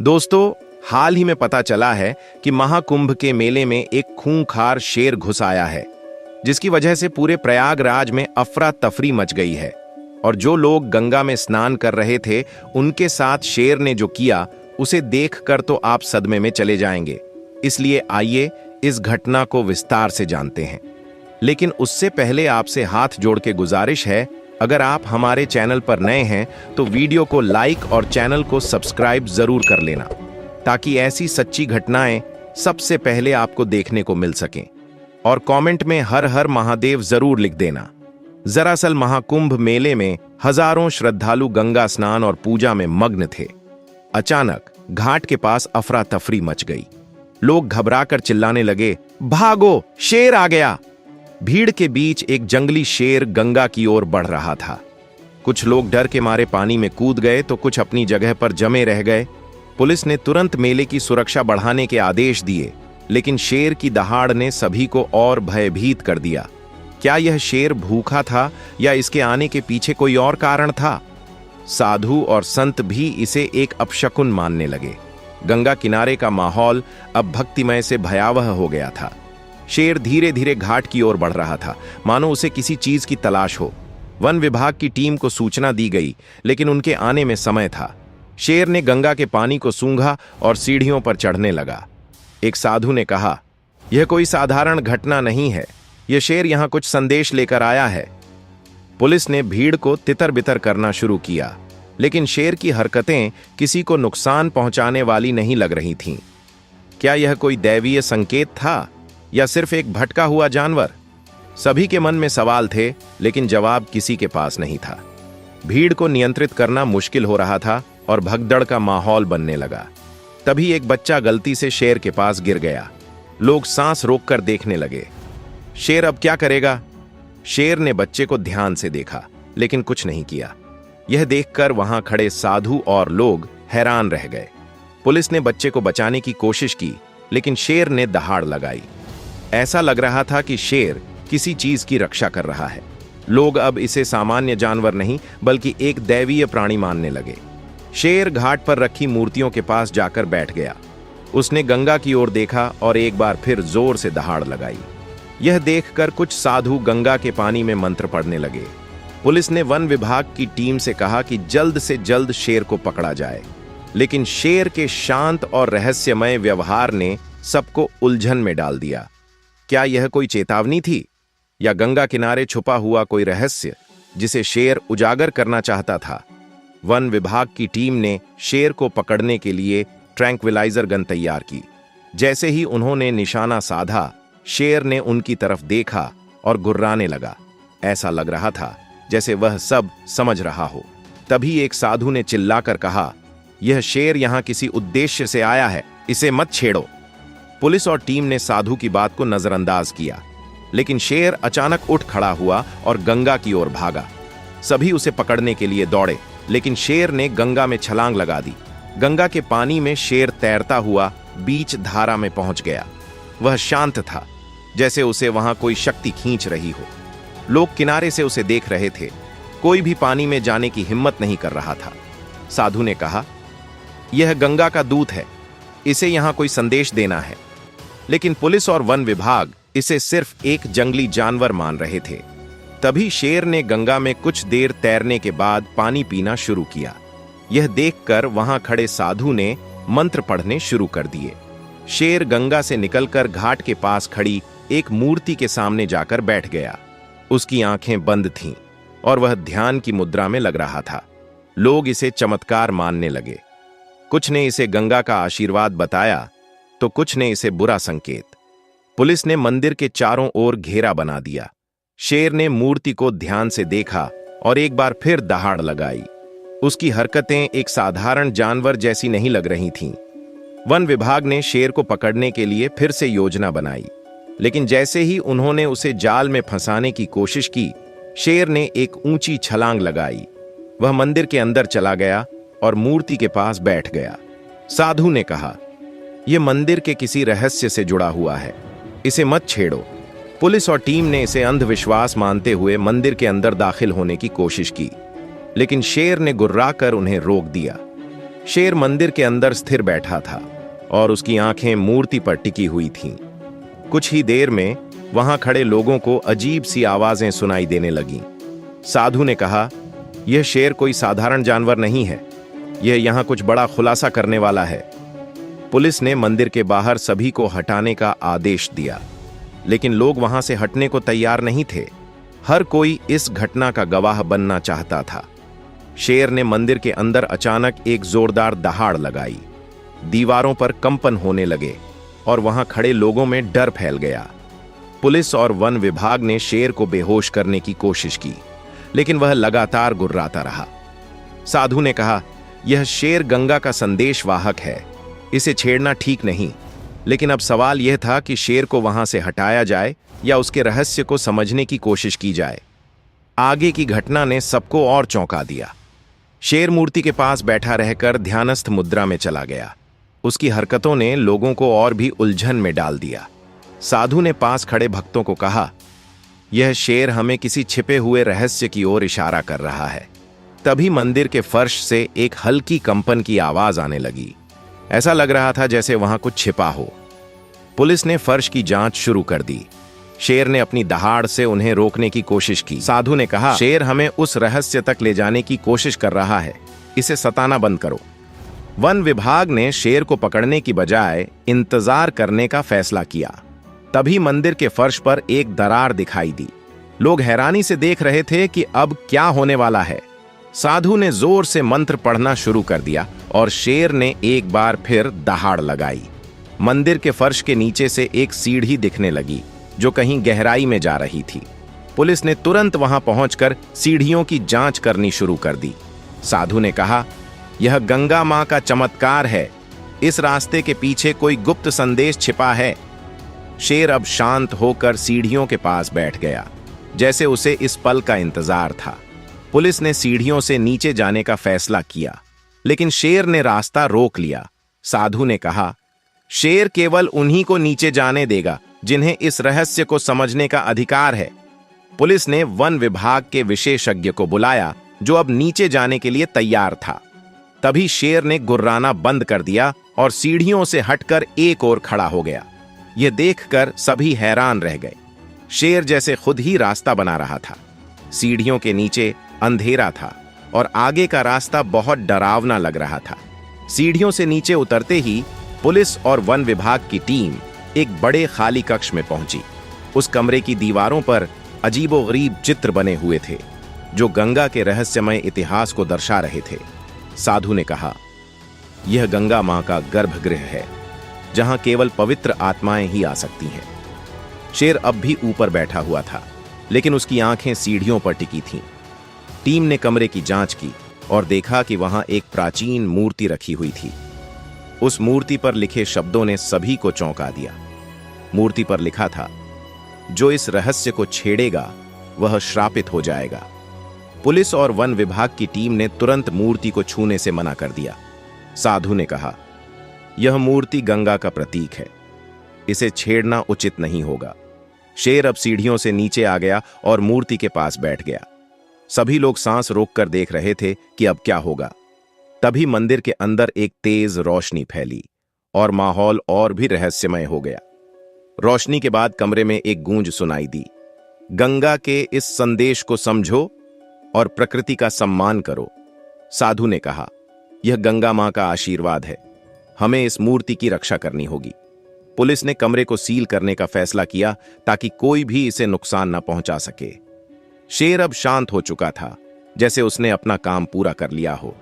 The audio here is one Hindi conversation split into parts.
दोस्तों, हाल ही में पता चला है कि महाकुंभ के मेले में एक खूंखार शेर घुस आया है, जिसकी वजह से पूरे प्रयागराज में अफरा तफरी मच गई है। और जो लोग गंगा में स्नान कर रहे थे, उनके साथ शेर ने जो किया, उसे देखकर तो आप सदमे में चले जाएंगे। इसलिए आइए इस घटना को विस्तार से जानते हैं। लेकिन उससे पहले आपसे हाथ जोड़ के गुजारिश है, अगर आप हमारे चैनल पर नए हैं तो वीडियो को लाइक और चैनल को सब्सक्राइब जरूर कर लेना, ताकि ऐसी सच्ची घटनाएं सबसे पहले आपको देखने को मिल सकें। और कमेंट में हर हर महादेव जरूर लिख देना। दरअसल महाकुंभ मेले में हजारों श्रद्धालु गंगा स्नान और पूजा में मग्न थे। अचानक घाट के पास अफरा तफरी मच गई। लोग घबराकर चिल्लाने लगे, भागो, शेर आ गया। भीड़ के बीच एक जंगली शेर गंगा की ओर बढ़ रहा था। कुछ लोग डर के मारे पानी में कूद गए तो कुछ अपनी जगह पर जमे रह गए। पुलिस ने तुरंत मेले की सुरक्षा बढ़ाने के आदेश दिए, लेकिन शेर की दहाड़ ने सभी को और भयभीत कर दिया। क्या यह शेर भूखा था या इसके आने के पीछे कोई और कारण था? साधु और संत भी इसे एक अपशकुन मानने लगे। गंगा किनारे का माहौल अब भक्तिमय से भयावह हो गया था। शेर धीरे धीरे घाट की ओर बढ़ रहा था, मानो उसे किसी चीज की तलाश हो। वन विभाग की टीम को सूचना दी गई, लेकिन उनके आने में समय था। शेर ने गंगा के पानी को सूंघा और सीढ़ियों पर चढ़ने लगा। एक साधु ने कहा, यह कोई साधारण घटना नहीं है, यह शेर यहां कुछ संदेश लेकर आया है। पुलिस ने भीड़ को तितर बितर करना शुरू किया, लेकिन शेर की हरकतें किसी को नुकसान पहुंचाने वाली नहीं लग रही थीं। क्या यह कोई दैवीय संकेत था या सिर्फ एक भटका हुआ जानवर? सभी के मन में सवाल थे, लेकिन जवाब किसी के पास नहीं था। भीड़ को नियंत्रित करना मुश्किल हो रहा था और भगदड़ का माहौल बनने लगा। तभी एक बच्चा गलती से शेर के पास गिर गया। लोग सांस रोककर देखने लगे। शेर अब क्या करेगा? शेर ने बच्चे को ध्यान से देखा, लेकिन कुछ नहीं किया। यह देखकर वहां खड़े साधु और लोग हैरान रह गए। पुलिस ने बच्चे को बचाने की कोशिश की, लेकिन शेर ने दहाड़ लगाई। ऐसा लग रहा था कि शेर किसी चीज की रक्षा कर रहा है। लोग अब इसे सामान्य जानवर नहीं, बल्कि एक दैवीय प्राणी मानने लगे। शेर घाट पर रखी मूर्तियों के पास जाकर बैठ गया। उसने गंगा की ओर देखा और एक बार फिर जोर से दहाड़ लगाई। यह देखकर कुछ साधु गंगा के पानी में मंत्र पढ़ने लगे। पुलिस ने वन विभाग की टीम से कहा कि जल्द से जल्द शेर को पकड़ा जाए, लेकिन शेर के शांत और रहस्यमय व्यवहार ने सबको उलझन में डाल दिया। क्या यह कोई चेतावनी थी या गंगा किनारे छुपा हुआ कोई रहस्य जिसे शेर उजागर करना चाहता था? वन विभाग की टीम ने शेर को पकड़ने के लिए ट्रैंक्विलाइजर गन तैयार की। जैसे ही उन्होंने निशाना साधा, शेर ने उनकी तरफ देखा और गुर्राने लगा। ऐसा लग रहा था जैसे वह सब समझ रहा हो। तभी एक साधु ने चिल्लाकर कहा, यह शेर यहां किसी उद्देश्य से आया है, इसे मत छेड़ो। पुलिस और टीम ने साधु की बात को नजरअंदाज किया, लेकिन शेर अचानक उठ खड़ा हुआ और गंगा की ओर भागा। सभी उसे पकड़ने के लिए दौड़े, लेकिन शेर ने गंगा में छलांग लगा दी। गंगा के पानी में शेर तैरता हुआ बीच धारा में पहुंच गया। वह शांत था, जैसे उसे वहां कोई शक्ति खींच रही हो। लोग किनारे से उसे देख रहे थे। कोई भी पानी में जाने की हिम्मत नहीं कर रहा था। साधु ने कहा, यह गंगा का दूत है, इसे यहां कोई संदेश देना है। लेकिन पुलिस और वन विभाग इसे सिर्फ एक जंगली जानवर मान रहे थे। तभी शेर ने गंगा में कुछ देर तैरने के बाद पानी पीना शुरू किया। यह देखकर वहां खड़े साधु ने मंत्र पढ़ने शुरू कर दिए। शेर गंगा से निकलकर घाट के पास खड़ी एक मूर्ति के सामने जाकर बैठ गया। उसकी आंखें बंद थीं और वह ध्यान की मुद्रा में लग रहा था। लोग इसे चमत्कार मानने लगे। कुछ ने इसे गंगा का आशीर्वाद बताया, तो कुछ ने इसे बुरा संकेत। पुलिस ने मंदिर के चारों ओर घेरा बना दिया। शेर ने मूर्ति को ध्यान से देखा और एक बार फिर दहाड़ लगाई। उसकी हरकतें एक साधारण जानवर जैसी नहीं लग रही थीं। वन विभाग ने शेर को पकड़ने के लिए फिर से योजना बनाई, लेकिन जैसे ही उन्होंने उसे जाल में फंसाने की कोशिश की, शेर ने एक ऊंची छलांग लगाई। वह मंदिर के अंदर चला गया और मूर्ति के पास बैठ गया। साधु ने कहा, यह मंदिर के किसी रहस्य से जुड़ा हुआ है, इसे मत छेड़ो। पुलिस और टीम ने इसे अंधविश्वास मानते हुए मंदिर के अंदर दाखिल होने की कोशिश की, लेकिन शेर ने गुर्राकर उन्हें रोक दिया। शेर मंदिर के अंदर स्थिर बैठा था और उसकी आंखें मूर्ति पर टिकी हुई थीं। कुछ ही देर में वहां खड़े लोगों को अजीब सी आवाजें सुनाई देने लगीं। साधु ने कहा, यह शेर कोई साधारण जानवर नहीं है, यह यहां कुछ बड़ा खुलासा करने वाला है। पुलिस ने मंदिर के बाहर सभी को हटाने का आदेश दिया, लेकिन लोग वहां से हटने को तैयार नहीं थे। हर कोई इस घटना का गवाह बनना चाहता था। शेर ने मंदिर के अंदर अचानक एक जोरदार दहाड़ लगाई। दीवारों पर कंपन होने लगे और वहां खड़े लोगों में डर फैल गया। पुलिस और वन विभाग ने शेर को बेहोश करने की कोशिश की, लेकिन वह लगातार गुर्राता रहा। साधु ने कहा, यह शेर गंगा का संदेशवाहक है, इसे छेड़ना ठीक नहीं। लेकिन अब सवाल यह था कि शेर को वहां से हटाया जाए या उसके रहस्य को समझने की कोशिश की जाए। आगे की घटना ने सबको और चौंका दिया। शेर मूर्ति के पास बैठा रहकर ध्यानस्थ मुद्रा में चला गया। उसकी हरकतों ने लोगों को और भी उलझन में डाल दिया। साधु ने पास खड़े भक्तों को कहा, यह शेर हमें किसी छिपे हुए रहस्य की ओर इशारा कर रहा है। तभी मंदिर के फर्श से एक हल्की कंपन की आवाज आने लगी। ऐसा लग रहा था जैसे वहां कुछ छिपा हो। पुलिस ने फर्श की जांच शुरू कर दी। शेर ने अपनी दहाड़ से उन्हें रोकने की कोशिश की। साधु ने कहा, शेर हमें उस रहस्य तक ले जाने की कोशिश कर रहा है, इसे सताना बंद करो। वन विभाग ने शेर को पकड़ने की बजाय इंतजार करने का फैसला किया। तभी मंदिर के फर्श पर एक दरार दिखाई दी। लोग हैरानी से देख रहे थे कि अब क्या होने वाला है। साधु ने जोर से मंत्र पढ़ना शुरू कर दिया और शेर ने एक बार फिर दहाड़ लगाई। मंदिर के फर्श के नीचे से एक सीढ़ी दिखने लगी जो कहीं गहराई में जा रही थी। पुलिस ने तुरंत वहां पहुंचकर सीढ़ियों की जांच करनी शुरू कर दी। साधु ने कहा, यह गंगा मां का चमत्कार है, इस रास्ते के पीछे कोई गुप्त संदेश छिपा है। शेर अब शांत होकर सीढ़ियों के पास बैठ गया, जैसे उसे इस पल का इंतजार था। पुलिस ने सीढ़ियों से नीचे जाने का फैसला किया, लेकिन शेर ने रास्ता रोक लिया। साधु ने कहा, शेर केवल उन्हीं को नीचे जाने देगा जिन्हें इस रहस्य को समझने का अधिकार है। पुलिस ने वन विभाग के विशेषज्ञ को बुलाया, जो अब नीचे जाने के लिए तैयार था। तभी शेर ने गुर्राना बंद कर दिया और सीढ़ियों से हटकर एक ओर खड़ा हो गया। यह देखकर सभी हैरान रह गए। शेर जैसे खुद ही रास्ता बना रहा था। सीढ़ियों के नीचे अंधेरा था और आगे का रास्ता बहुत डरावना लग रहा था। सीढ़ियों से नीचे उतरते ही पुलिस और वन विभाग की टीम एक बड़े खाली कक्ष में पहुंची। उस कमरे की दीवारों पर अजीबोगरीब चित्र बने हुए थे, जो गंगा के रहस्यमय इतिहास को दर्शा रहे थे। साधु ने कहा, यह गंगा मां का गर्भगृह है, जहां केवल पवित्र आत्माएं ही आ सकती हैं। शेर अब भी ऊपर बैठा हुआ था, लेकिन उसकी आंखें सीढ़ियों पर टिकी थीं। टीम ने कमरे की जांच की और देखा कि वहां एक प्राचीन मूर्ति रखी हुई थी। उस मूर्ति पर लिखे शब्दों ने सभी को चौंका दिया। मूर्ति पर लिखा था, जो इस रहस्य को छेड़ेगा वह श्रापित हो जाएगा। पुलिस और वन विभाग की टीम ने तुरंत मूर्ति को छूने से मना कर दिया। साधु ने कहा, यह मूर्ति गंगा का प्रतीक है, इसे छेड़ना उचित नहीं होगा। शेर अब सीढ़ियों से नीचे आ गया और मूर्ति के पास बैठ गया। सभी लोग सांस रोककर देख रहे थे कि अब क्या होगा। तभी मंदिर के अंदर एक तेज रोशनी फैली और माहौल और भी रहस्यमय हो गया। रोशनी के बाद कमरे में एक गूंज सुनाई दी, गंगा के इस संदेश को समझो और प्रकृति का सम्मान करो। साधु ने कहा, यह गंगा मां का आशीर्वाद है, हमें इस मूर्ति की रक्षा करनी होगी। पुलिस ने कमरे को सील करने का फैसला किया ताकि कोई भी इसे नुकसान न पहुंचा सके। शेर अब शांत हो चुका था, जैसे उसने अपना काम पूरा कर लिया हो।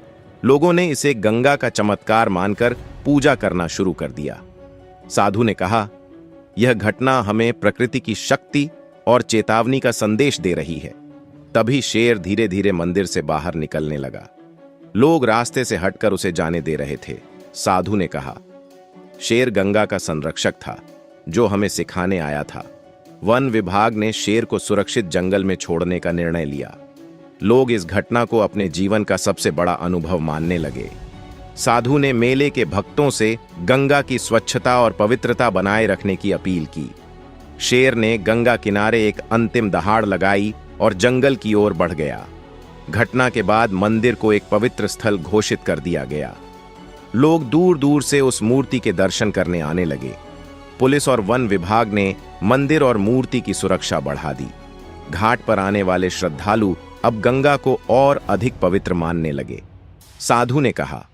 लोगों ने इसे गंगा का चमत्कार मानकर पूजा करना शुरू कर दिया। साधु ने कहा, यह घटना हमें प्रकृति की शक्ति और चेतावनी का संदेश दे रही है। तभी शेर धीरे धीरे मंदिर से बाहर निकलने लगा। लोग रास्ते से हटकर उसे जाने दे रहे थे। साधु ने कहा, शेर गंगा का संरक्षक था, जो हमें सिखाने आया था। वन विभाग ने शेर को सुरक्षित जंगल में छोड़ने का निर्णय लिया। लोग इस घटना को अपने जीवन का सबसे बड़ा अनुभव मानने लगे। साधु ने मेले के भक्तों से गंगा की स्वच्छता और पवित्रता बनाए रखने की अपील की। शेर ने गंगा किनारे एक अंतिम दहाड़ लगाई और जंगल की ओर बढ़ गया। घटना के बाद मंदिर को एक पवित्र स्थल घोषित कर दिया गया। लोग दूर दूर से उस मूर्ति के दर्शन करने आने लगे। पुलिस और वन विभाग ने मंदिर और मूर्ति की सुरक्षा बढ़ा दी। घाट पर आने वाले श्रद्धालु अब गंगा को और अधिक पवित्र मानने लगे। साधु ने कहा,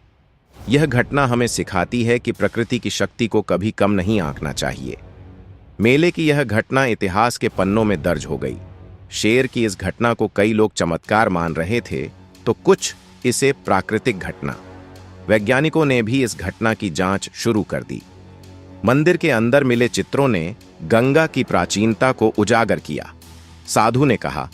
यह घटना हमें सिखाती है कि प्रकृति की शक्ति को कभी कम नहीं आंकना चाहिए। मेले की यह घटना इतिहास के पन्नों में दर्ज हो गई। शेर की इस घटना को कई लोग चमत्कार मान रहे थे, तो कुछ इसे प्राकृतिक घटना। वैज्ञानिकों ने भी इस घटना की जांच शुरू कर दी। मंदिर के अंदर मिले चित्रों ने गंगा की प्राचीनता को उजागर किया। साधु ने कहा,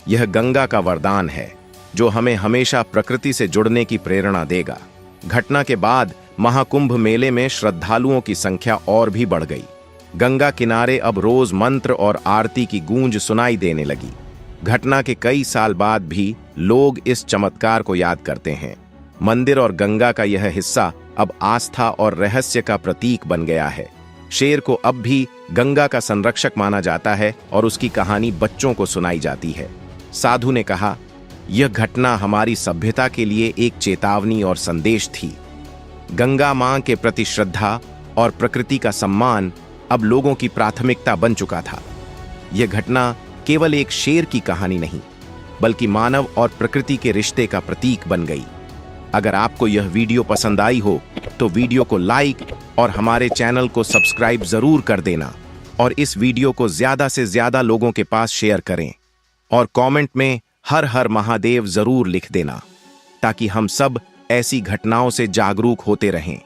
यह गंगा का वरदान है जो हमें हमेशा प्रकृति से जुड़ने की प्रेरणा देगा। घटना के बाद महाकुंभ मेले में श्रद्धालुओं की संख्या और भी बढ़ गई। गंगा किनारे अब रोज मंत्र और आरती की गूंज सुनाई देने लगी। घटना के कई साल बाद भी लोग इस चमत्कार को याद करते हैं। मंदिर और गंगा का यह हिस्सा अब आस्था और रहस्य का प्रतीक बन गया है। शेर को अब भी गंगा का संरक्षक माना जाता है और उसकी कहानी बच्चों को सुनाई जाती है। साधु ने कहा, यह घटना हमारी सभ्यता के लिए एक चेतावनी और संदेश थी। गंगा मां के प्रति श्रद्धा और प्रकृति का सम्मान अब लोगों की प्राथमिकता बन चुका था। यह घटना केवल एक शेर की कहानी नहीं, बल्कि मानव और प्रकृति के रिश्ते का प्रतीक बन गई। अगर आपको यह वीडियो पसंद आई हो तो वीडियो को लाइक और हमारे चैनल को सब्सक्राइब जरूर कर देना और इस वीडियो को ज्यादा से ज्यादा लोगों के पास शेयर करें और कमेंट में हर हर महादेव जरूर लिख देना, ताकि हम सब ऐसी घटनाओं से जागरूक होते रहें।